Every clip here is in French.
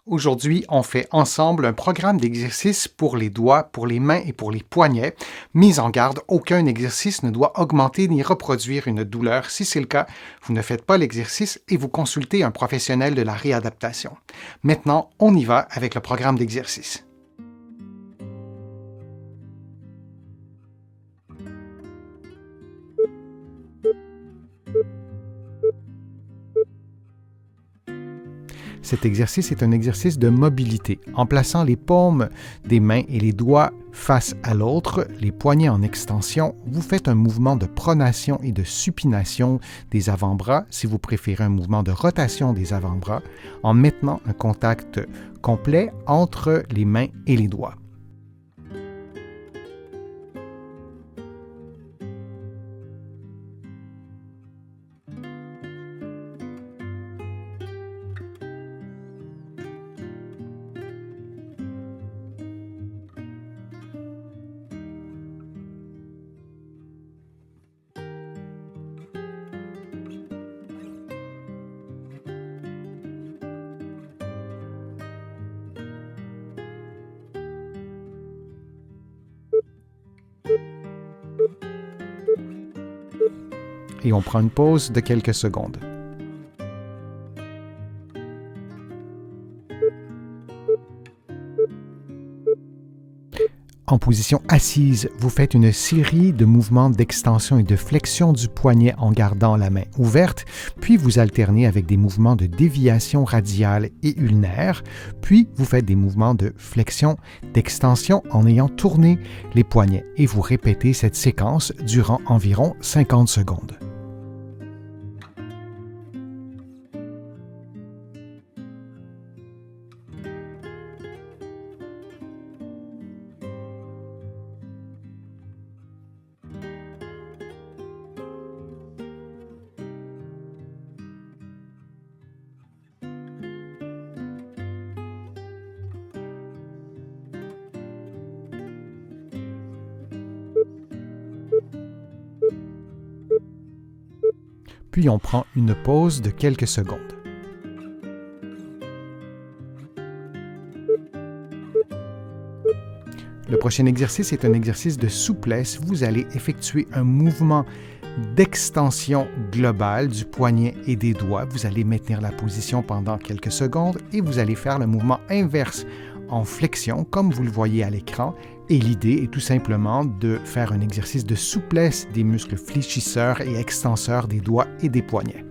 Aujourd'hui, on fait ensemble un programme d'exercices pour les doigts, pour les mains et pour les poignets. Mise en garde, aucun exercice ne doit augmenter ni reproduire une douleur. Si c'est le cas, vous ne faites pas l'exercice et vous consultez un professionnel de la réadaptation. Maintenant, on y va avec le programme d'exercice. Cet exercice est un exercice de mobilité. En plaçant les paumes des mains et les doigts face à l'autre, les poignets en extension, vous faites un mouvement de pronation et de supination des avant-bras, si vous préférez un mouvement de rotation des avant-bras, en maintenant un contact complet entre les mains et les doigts. Et on prend une pause de quelques secondes. En position assise, vous faites une série de mouvements d'extension et de flexion du poignet en gardant la main ouverte, puis vous alternez avec des mouvements de déviation radiale et ulnaire, puis vous faites des mouvements de flexion, d'extension en ayant tourné les poignets et vous répétez cette séquence durant environ 50 secondes. Puis on prend une pause de quelques secondes. Le prochain exercice est un exercice de souplesse. Vous allez effectuer un mouvement d'extension globale du poignet et des doigts. Vous allez maintenir la position pendant quelques secondes et vous allez faire le mouvement inverse en flexion, comme vous le voyez à l'écran. Et l'idée est tout simplement de faire un exercice de souplesse des muscles fléchisseurs et extenseurs des doigts et des poignets.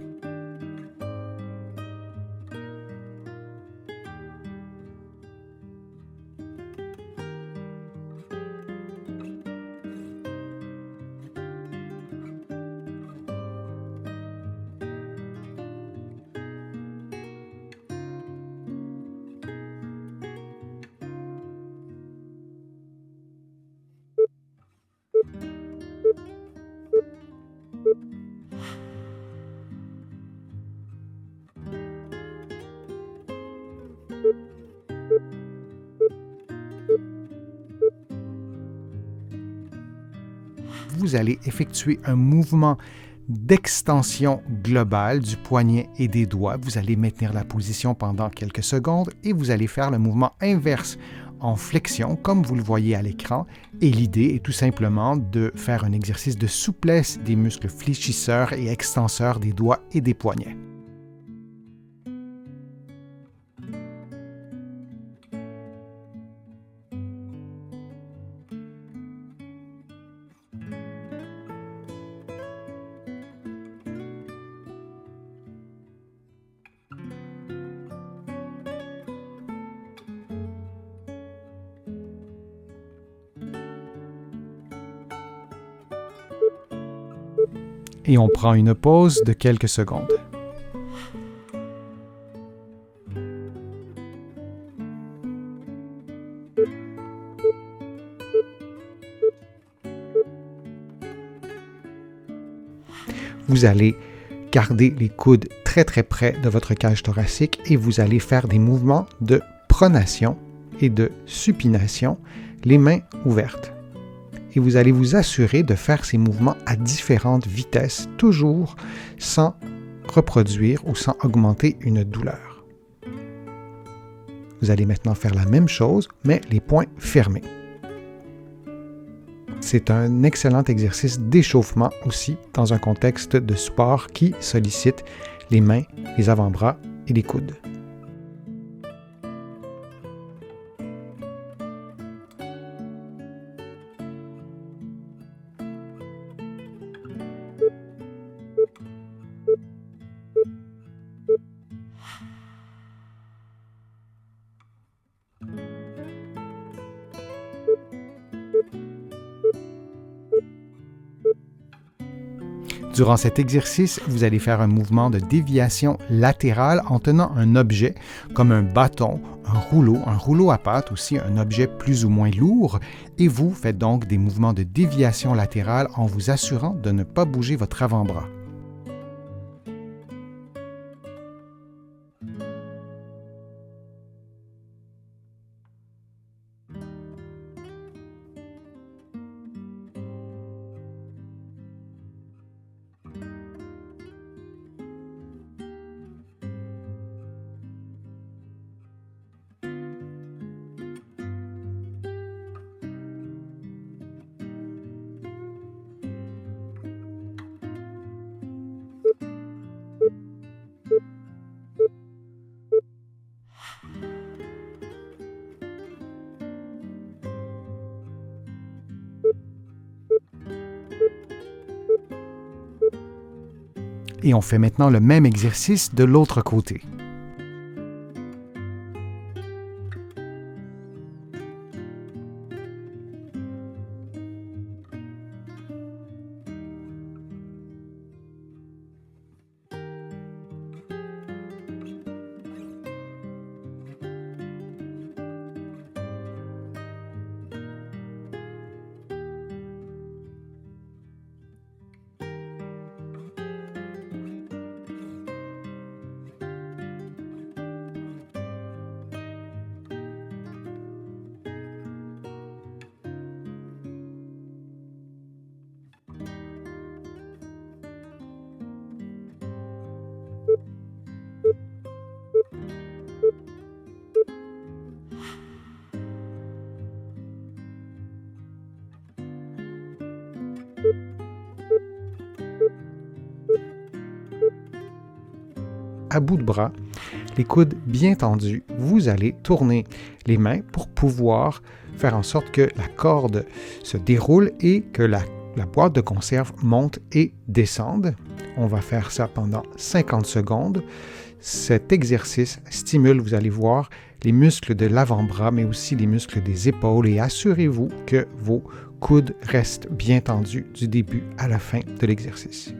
Vous allez effectuer un mouvement d'extension globale du poignet et des doigts. Vous allez maintenir la position pendant quelques secondes et vous allez faire le mouvement inverse en flexion, comme vous le voyez à l'écran. Et l'idée est tout simplement de faire un exercice de souplesse des muscles fléchisseurs et extenseurs des doigts et des poignets. Et on prend une pause de quelques secondes. Vous allez garder les coudes très près de votre cage thoracique et vous allez faire des mouvements de pronation et de supination, les mains ouvertes. Et vous allez vous assurer de faire ces mouvements à différentes vitesses, toujours sans reproduire ou sans augmenter une douleur. Vous allez maintenant faire la même chose, mais les poings fermés. C'est un excellent exercice d'échauffement aussi dans un contexte de sport qui sollicite les mains, les avant-bras et les coudes. Durant cet exercice, vous allez faire un mouvement de déviation latérale en tenant un objet comme un bâton, un rouleau à pattes aussi, un objet plus ou moins lourd, et vous faites donc des mouvements de déviation latérale en vous assurant de ne pas bouger votre avant-bras. Et on fait maintenant le même exercice de l'autre côté. À bout de bras, les coudes bien tendus, vous allez tourner les mains pour pouvoir faire en sorte que la corde se déroule et que la boîte de conserve monte et descende. On va faire ça pendant 50 secondes. Cet exercice stimule, vous allez voir, les muscles de l'avant-bras, mais aussi les muscles des épaules, et assurez-vous que vos coudes restent bien tendus du début à la fin de l'exercice.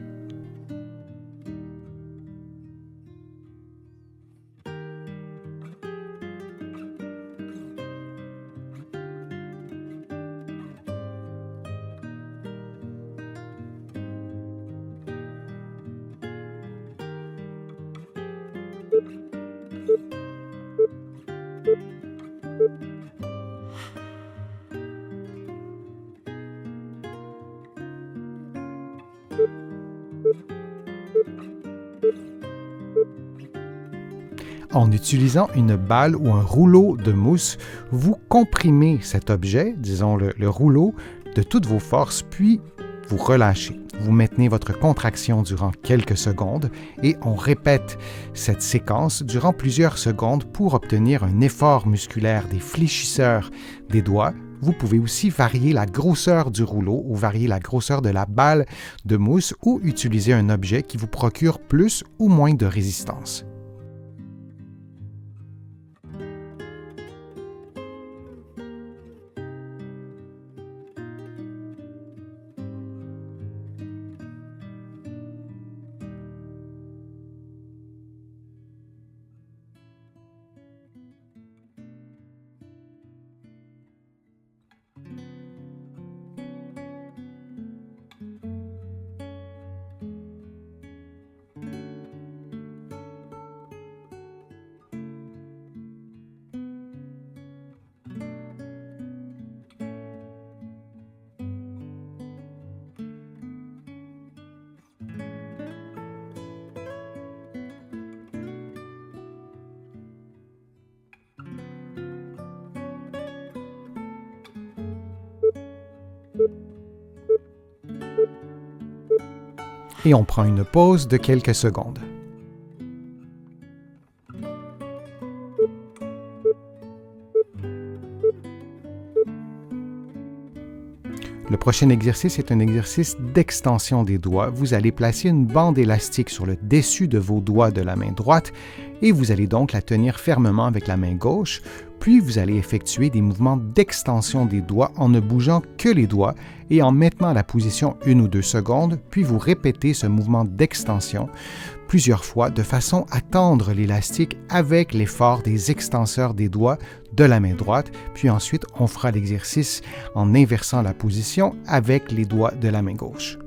En utilisant une balle ou un rouleau de mousse, vous comprimez cet objet, disons le rouleau, de toutes vos forces, puis vous relâchez. Vous maintenez votre contraction durant quelques secondes et on répète cette séquence durant plusieurs secondes pour obtenir un effort musculaire des fléchisseurs des doigts. Vous pouvez aussi varier la grosseur du rouleau ou varier la grosseur de la balle de mousse ou utiliser un objet qui vous procure plus ou moins de résistance. Et on prend une pause de quelques secondes. Le prochain exercice est un exercice d'extension des doigts. Vous allez placer une bande élastique sur le dessus de vos doigts de la main droite et vous allez donc la tenir fermement avec la main gauche. Puis vous allez effectuer des mouvements d'extension des doigts en ne bougeant que les doigts et en maintenant la position 1 ou 2 secondes, puis vous répétez ce mouvement d'extension plusieurs fois de façon à tendre l'élastique avec l'effort des extenseurs des doigts de la main droite. Puis ensuite, on fera l'exercice en inversant la position avec les doigts de la main gauche.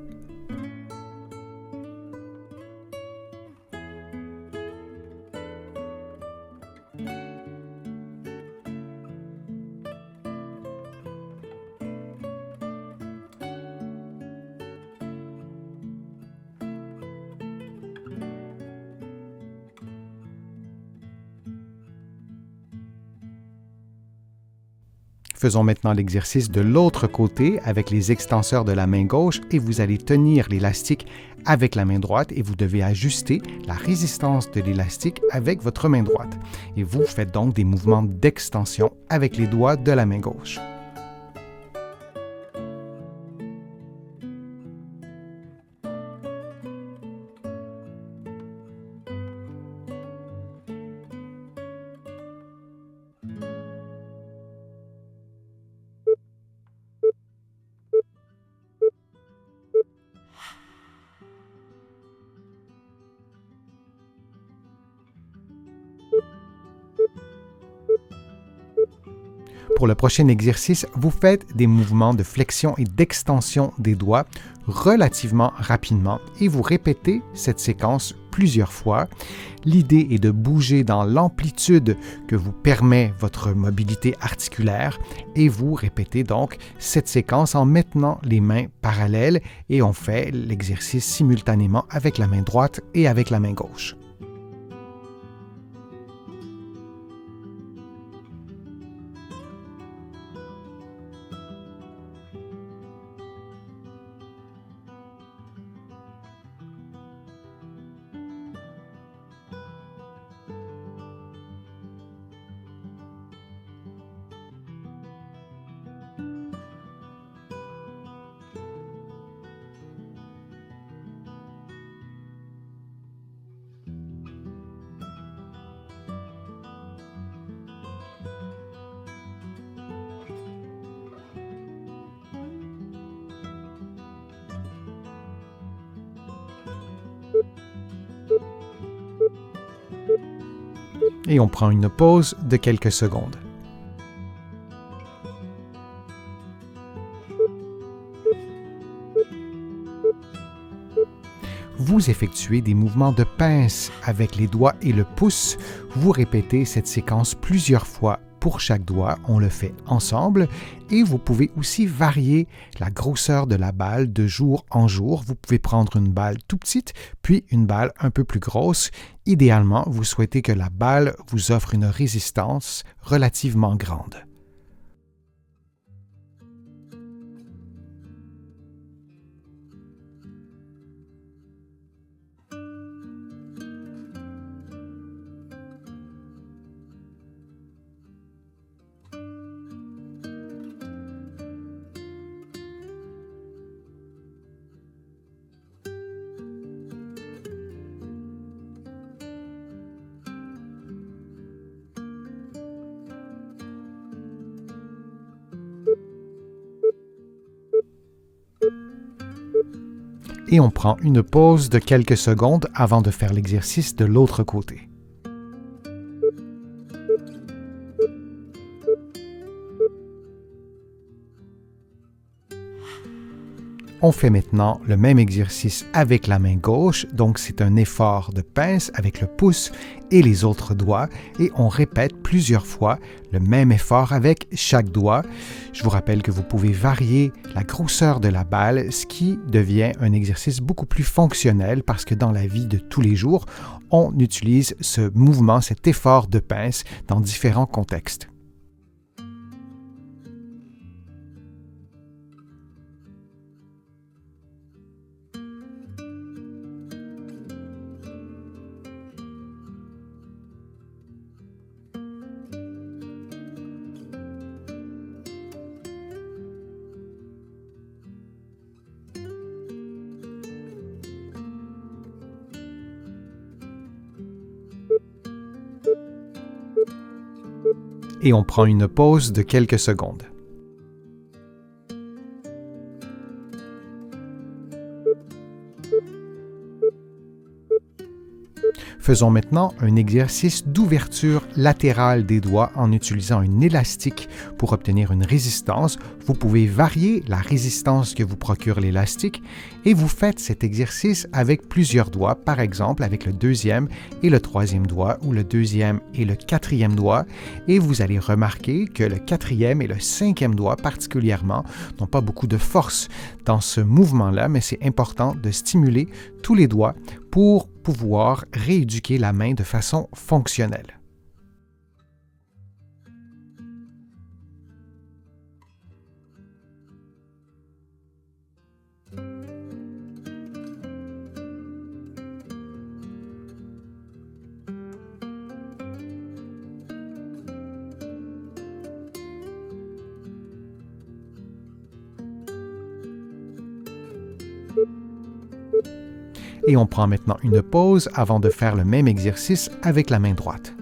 Faisons maintenant l'exercice de l'autre côté avec les extenseurs de la main gauche et vous allez tenir l'élastique avec la main droite et vous devez ajuster la résistance de l'élastique avec votre main droite. Et vous faites donc des mouvements d'extension avec les doigts de la main gauche. Pour le prochain exercice, vous faites des mouvements de flexion et d'extension des doigts relativement rapidement et vous répétez cette séquence plusieurs fois. L'idée est de bouger dans l'amplitude que vous permet votre mobilité articulaire et vous répétez donc cette séquence en maintenant les mains parallèles et on fait l'exercice simultanément avec la main droite et avec la main gauche. Et on prend une pause de quelques secondes. Vous effectuez des mouvements de pince avec les doigts et le pouce. Vous répétez cette séquence plusieurs fois pour chaque doigt. On le fait ensemble et vous pouvez aussi varier la grosseur de la balle de jour en jour. Vous pouvez prendre une balle tout petite, puis une balle un peu plus grosse. Idéalement, vous souhaitez que la balle vous offre une résistance relativement grande. Et on prend une pause de quelques secondes avant de faire l'exercice de l'autre côté. On fait maintenant le même exercice avec la main gauche, donc c'est un effort de pince avec le pouce et les autres doigts, et on répète plusieurs fois le même effort avec chaque doigt. Je vous rappelle que vous pouvez varier la grosseur de la balle, ce qui devient un exercice beaucoup plus fonctionnel parce que dans la vie de tous les jours, on utilise ce mouvement, cet effort de pince dans différents contextes. Et on prend une pause de quelques secondes. Faisons maintenant un exercice d'ouverture latérale des doigts en utilisant un élastique pour obtenir une résistance. Vous pouvez varier la résistance que vous procure l'élastique et vous faites cet exercice avec plusieurs doigts, par exemple avec le deuxième et le troisième doigt ou le deuxième et le quatrième doigt. Et vous allez remarquer que le quatrième et le cinquième doigt particulièrement n'ont pas beaucoup de force dans ce mouvement-là, mais c'est important de stimuler tous les doigts pour pouvoir rééduquer la main de façon fonctionnelle. Et on prend maintenant une pause avant de faire le même exercice avec la main droite.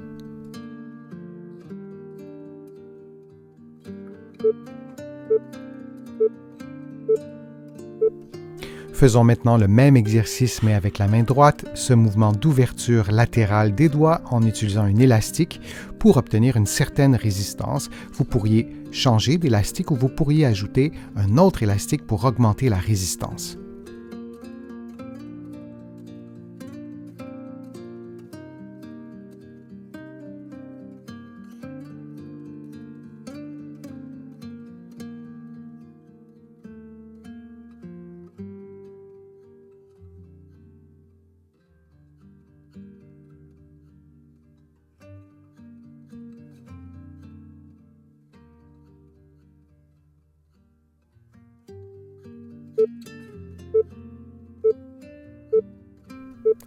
Faisons maintenant le même exercice mais avec la main droite, ce mouvement d'ouverture latérale des doigts en utilisant un élastique pour obtenir une certaine résistance. Vous pourriez changer d'élastique ou vous pourriez ajouter un autre élastique pour augmenter la résistance.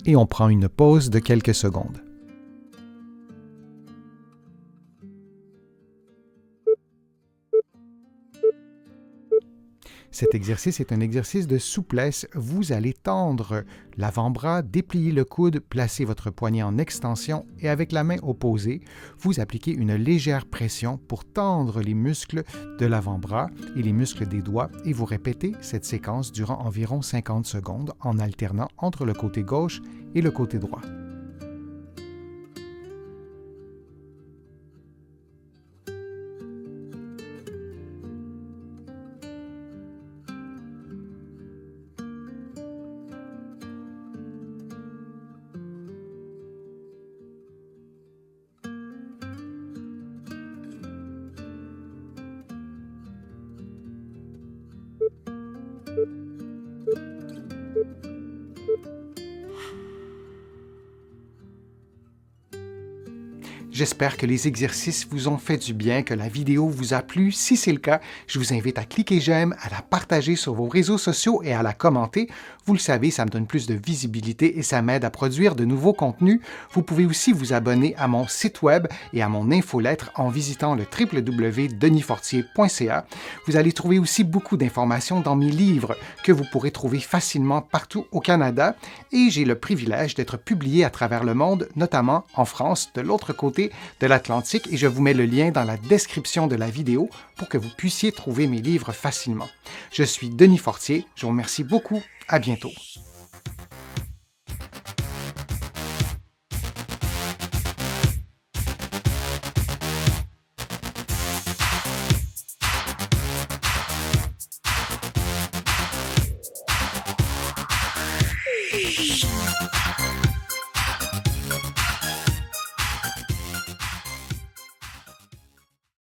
Et on prend une pause de quelques secondes. Cet exercice est un exercice de souplesse. Vous allez tendre l'avant-bras, déplier le coude, placer votre poignet en extension et avec la main opposée, vous appliquez une légère pression pour tendre les muscles de l'avant-bras et les muscles des doigts et vous répétez cette séquence durant environ 50 secondes en alternant entre le côté gauche et le côté droit. J'espère que les exercices vous ont fait du bien, que la vidéo vous a plu. Si c'est le cas, je vous invite à cliquer j'aime, à la partager sur vos réseaux sociaux et à la commenter. Vous le savez, ça me donne plus de visibilité et ça m'aide à produire de nouveaux contenus. Vous pouvez aussi vous abonner à mon site web et à mon infolettre en visitant le www.denisfortier.ca. Vous allez trouver aussi beaucoup d'informations dans mes livres que vous pourrez trouver facilement partout au Canada et j'ai le privilège d'être publié à travers le monde, notamment en France, de l'autre côté de l'Atlantique et je vous mets le lien dans la description de la vidéo pour que vous puissiez trouver mes livres facilement. Je suis Denis Fortier, je vous remercie beaucoup, à bientôt.